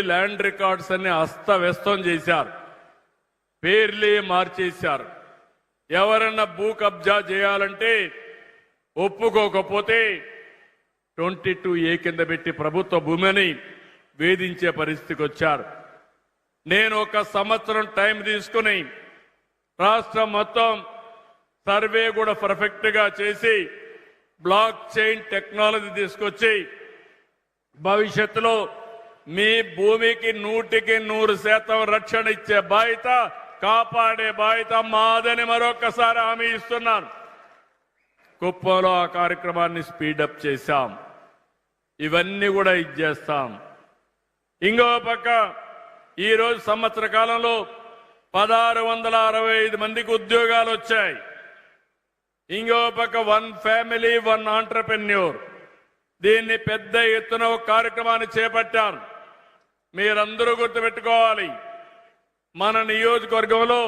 Land records అన్ని అస్తవ్యస్తం చేశారు, పేర్లే మార్చేశారు. ఎవరన్నా భూ కబ్జా చేయాలంటే ఒప్పుకోకపోతే 22A కింద పెట్టి ప్రభుత్వ భూమిని వేధించే పరిస్థితికి వచ్చారు. నేను 1 సంవత్సరం టైం తీసుకుని రాష్ట్రం మొత్తం సర్వే కూడా పర్ఫెక్ట్ గా చేసి బ్లాక్ చైన్ టెక్నాలజీ తీసుకొచ్చి భవిష్యత్తులో మీ భూమికి 100% రక్షణ ఇచ్చే బాధ్యత, కాపాడే బాధ్యత మాదని మరొకసారి హామీ ఇస్తున్నాను. కుప్పంలో ఆ కార్యక్రమాన్ని స్పీడప్ చేశాం. ఇవన్నీ కూడా ఇచ్చేస్తాం. ఇంకో పక్క ఈరోజు సంవత్సర కాలంలో 1665 మందికి ఉద్యోగాలు వచ్చాయి. ఇంకో పక్క 1 ఫ్యామిలీ 1 ఆంటర్‌ప్రెన్యూర్, దీన్ని పెద్ద ఎత్తున ఒక కార్యక్రమాన్ని చేపట్టాను. మీరందరూ గుర్తుపెట్టుకోవాలి, మన నియోజకవర్గంలో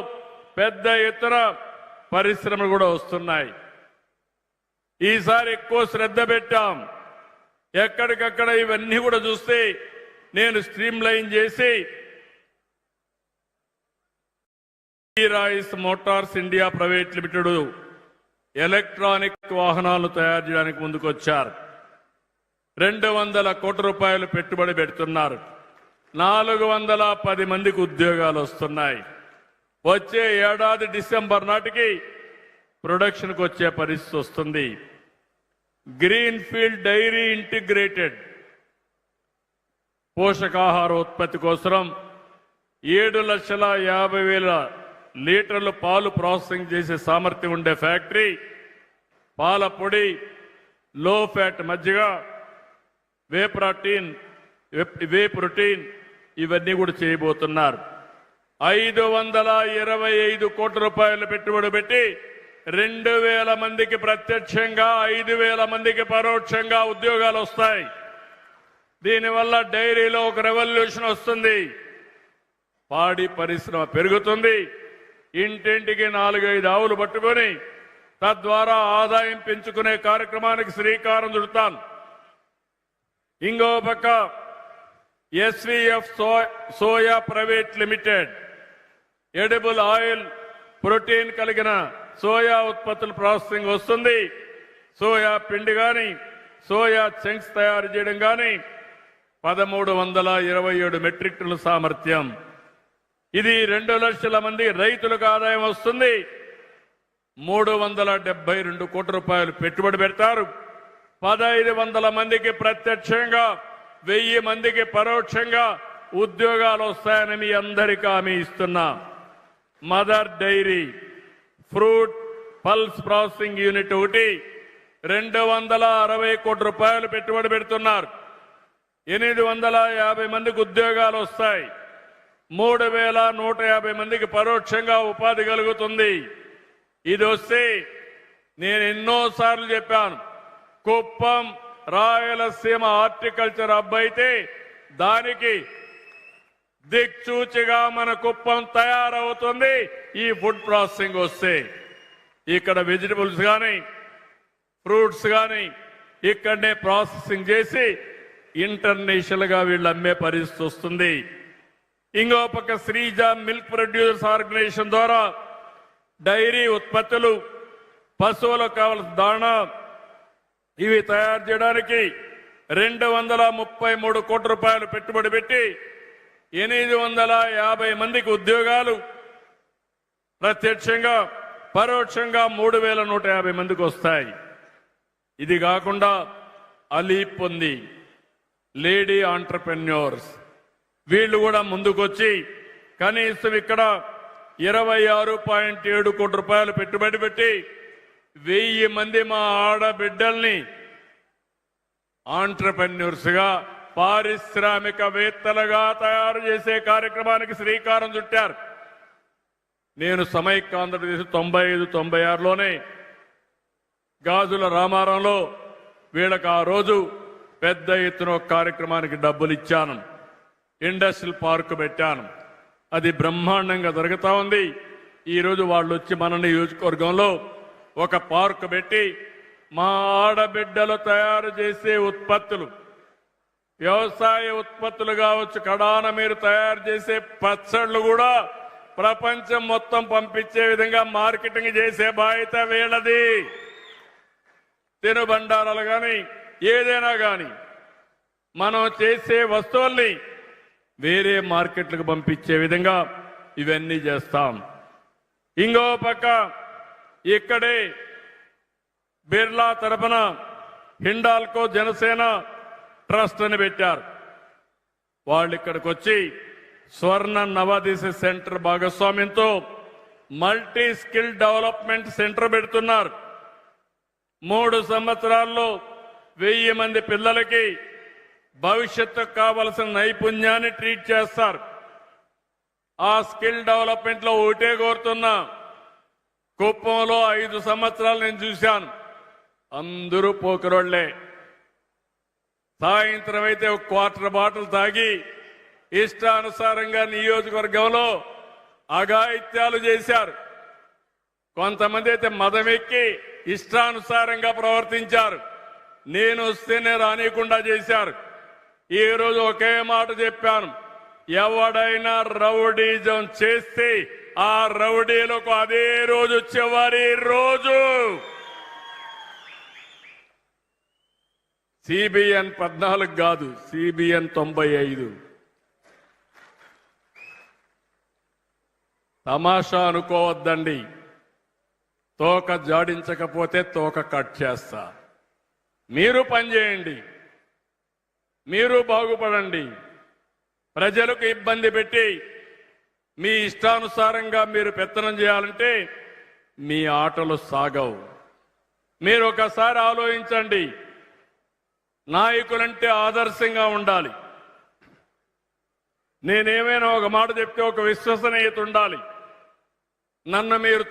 పెద్ద ఎత్తున పరిశ్రమలు కూడా వస్తున్నాయి. ఈసారి ఎక్కువ శ్రద్ధ పెట్టాం. ఎక్కడికక్కడ ఇవన్నీ కూడా చూస్తే నేను స్ట్రీమ్ లైన్ చేసి Royce Motors India private limited electronic వాహనాలు తయారు చేయడానికి ముందుకొచ్చారు. 200 కోట్ల రూపాయలు పెట్టుబడి పెడుతున్నారు. 410 మందికి ఉద్యోగాలు వస్తున్నాయి. వచ్చే ఏడాది డిసెంబర్ నాటికి ప్రొడక్షన్కి వచ్చే పరిస్థితి వస్తుంది. గ్రీన్ ఫీల్డ్ డైరీ ఇంటిగ్రేటెడ్ పోషకాహార ఉత్పత్తి కోసం 7,50,000 లీటర్లు పాలు ప్రాసెసింగ్ చేసే సామర్థ్యం ఉండే ఫ్యాక్టరీ, పాల పొడి, లో ఫ్యాట్ మజ్జిగ, వే ప్రోటీన్ ఇవన్నీ కూడా చేయబోతున్నారు. 525 కోట్ల రూపాయలు పెట్టుబడి పెట్టి 2,000 మందికి ప్రత్యక్షంగా 5,000 మందికి పరోక్షంగా ఉద్యోగాలు వస్తాయి. దీనివల్ల డైరీలో ఒక రెవల్యూషన్ వస్తుంది. పాడి పరిశ్రమ పెరుగుతుంది. ఇంటింటికి 4-5 ఆవులు పట్టుకొని తద్వారా ఆదాయం పెంచుకునే కార్యక్రమానికి శ్రీకారం చుడతాను. ఇంకో పక్క SVF soya private limited edible oil, protein కలిగిన సోయా ఉత్పత్తుల ప్రాసెసింగ్ వస్తుంది. సోయా పిండి గాని, సోయా చంక్స్ తయారు చేయడం గాని 1327 మెట్రిక్ టన్నుల సామర్థ్యం. ఇది 2 లక్షల మంది రైతులకు ఆదాయం వస్తుంది. 372 కోట్ల రూపాయలు పెట్టుబడి పెడతారు. 1,500 మందికి ప్రత్యక్షంగా, 1000 మందికి పరోక్షంగా ఉద్యోగాలు వస్తాయని మీ అందరికీ హామీ ఇస్తున్నా. Mother Dairy, fruit pulse processing unit ఒకటి 260 కోట్ల రూపాయలు పెట్టుబడి పెడుతున్నారు. 850 మందికి ఉద్యోగాలు వస్తాయి. 3,150 మందికి పరోక్షంగా ఉపాధి కలుగుతుంది. ఇది వస్తే నేను ఎన్నోసార్లు చెప్పాను, కుప్పం రాయలసీమ హార్టికల్చర్ హబ్ అయితే దానికి దిక్చూచిగా మన కుప్పం తయారవుతుంది. ఈ ఫుడ్ ప్రాసెసింగ్ వస్తే ఇక్కడ వెజిటబుల్స్ కానీ, ఫ్రూట్స్ కానీ ఇక్కడనే ప్రాసెసింగ్ చేసి ఇంటర్నేషనల్ గా వీళ్ళు అమ్మే పరిస్థితి వస్తుంది. ఇంకో పక్క శ్రీజ మిల్క్ ప్రొడ్యూసర్స్ ఆర్గనైజేషన్ ద్వారా డైరీ ఉత్పత్తులు, పశువులకు కావలసిన దాణా ఇవి తయారు చేయడానికి 233 కోట్ల రూపాయలు పెట్టుబడి పెట్టి 850 మందికి ఉద్యోగాలు, ప్రత్యక్షంగా పరోక్షంగా 3,150 మందికి వస్తాయి. ఇది కాకుండా అలీప్ ఉంది, లేడీ ఆంటర్‌ప్రెన్యూర్స్, వీళ్ళు కూడా ముందుకొచ్చి కనీసం ఇక్కడ 26.7 కోట్ల రూపాయలు పెట్టుబడి పెట్టి 1000 మంది మా ఆడబిడ్డల్ని ఆంటర్‌ప్రెన్యూర్స్ గా, పారిశ్రామికవేత్తలుగా తయారు చేసే కార్యక్రమానికి శ్రీకారం చుట్టారు. నేను సమైక్యాంధ్రప్రదేశ్ 95-96లోనే గాజుల రామారంలో వీళ్ళకి ఆ రోజు పెద్ద ఎత్తున ఒక కార్యక్రమానికి డబ్బులు ఇచ్చాను. ఇండస్ట్రియల్ పార్క్ పెట్టాను. అది బ్రహ్మాండంగా జరుగుతా ఉంది. ఈరోజు వాళ్ళు వచ్చి మన నియోజకవర్గంలో ఒక పార్క్ పెట్టి మా ఆడబిడ్డలు తయారు చేసే ఉత్పత్తులు, వ్యవసాయ ఉత్పత్తులు కావచ్చు, కడాన మీరు తయారు చేసే పచ్చళ్ళు కూడా ప్రపంచం మొత్తం పంపించే విధంగా మార్కెటింగ్ చేసే బాధ్యత వీళ్ళది. తినుబండారాలు కానీ ఏదైనా కానీ మనం చేసే వస్తువుల్ని వేరే మార్కెట్లకు పంపించే విధంగా ఇవన్నీ చేస్తాం. ఇంకో పక్క ఇక్కడే బిర్లా తరపున హిండాల్కో జనసేన ట్రస్ట్ అని పెట్టారు. వాళ్ళు ఇక్కడికి వచ్చి స్వర్ణ నవోదయ సెంటర్ భాగస్వామ్యంతో మల్టీ స్కిల్ డెవలప్మెంట్ సెంటర్ పెడుతున్నారు. 3 సంవత్సరాల్లో 1000 మంది పిల్లలకి భవిష్యత్తుకు కావలసిన నైపుణ్యాన్ని ట్రీట్ చేస్తారు. ఆ స్కిల్ డెవలప్మెంట్ లో ఒకటే కోరుతున్నా, కుప్పంలో 5 సంవత్సరాలు నేను చూశాను, అందరూ పోకరోళ్లే. సాయంత్రం అయితే ఒక క్వార్టర్ బాటిల్ తాగి ఇష్టానుసారంగా నియోజకవర్గంలో అఘాయిత్యాలు చేశారు. కొంతమంది అయితే మదమెక్కి ఇష్టానుసారంగా ప్రవర్తించారు. నేను వస్తేనే రానియకుండా చేశారు. ఈ రోజు ఒకే మాట చెప్పాను, ఎవడైనా రౌడీజం చేస్తే ఆ రౌడీలకు అదే రోజు చివరి రోజు. CBN 14 కాదు, CBN 95. తమాషా అనుకోవద్దండి. తోక జాడించకపోతే తోక కట్ చేస్తా. మీరు పనిచేయండి, మీరు బాగుపడండి. ప్రజలకు ఇబ్బంది పెట్టి మీ ఇష్టానుసారంగా మీరు పెత్తనం చేయాలంటే మీ ఆటలు సాగవు. మీరు ఒకసారి ఆలోచించండి. నాయకులంటే ఆదర్శంగా ఉండాలి. నేనేమైనా ఒక మాట చెప్తే ఒక విశ్వసనీయత ఉండాలి. నన్ను మీరు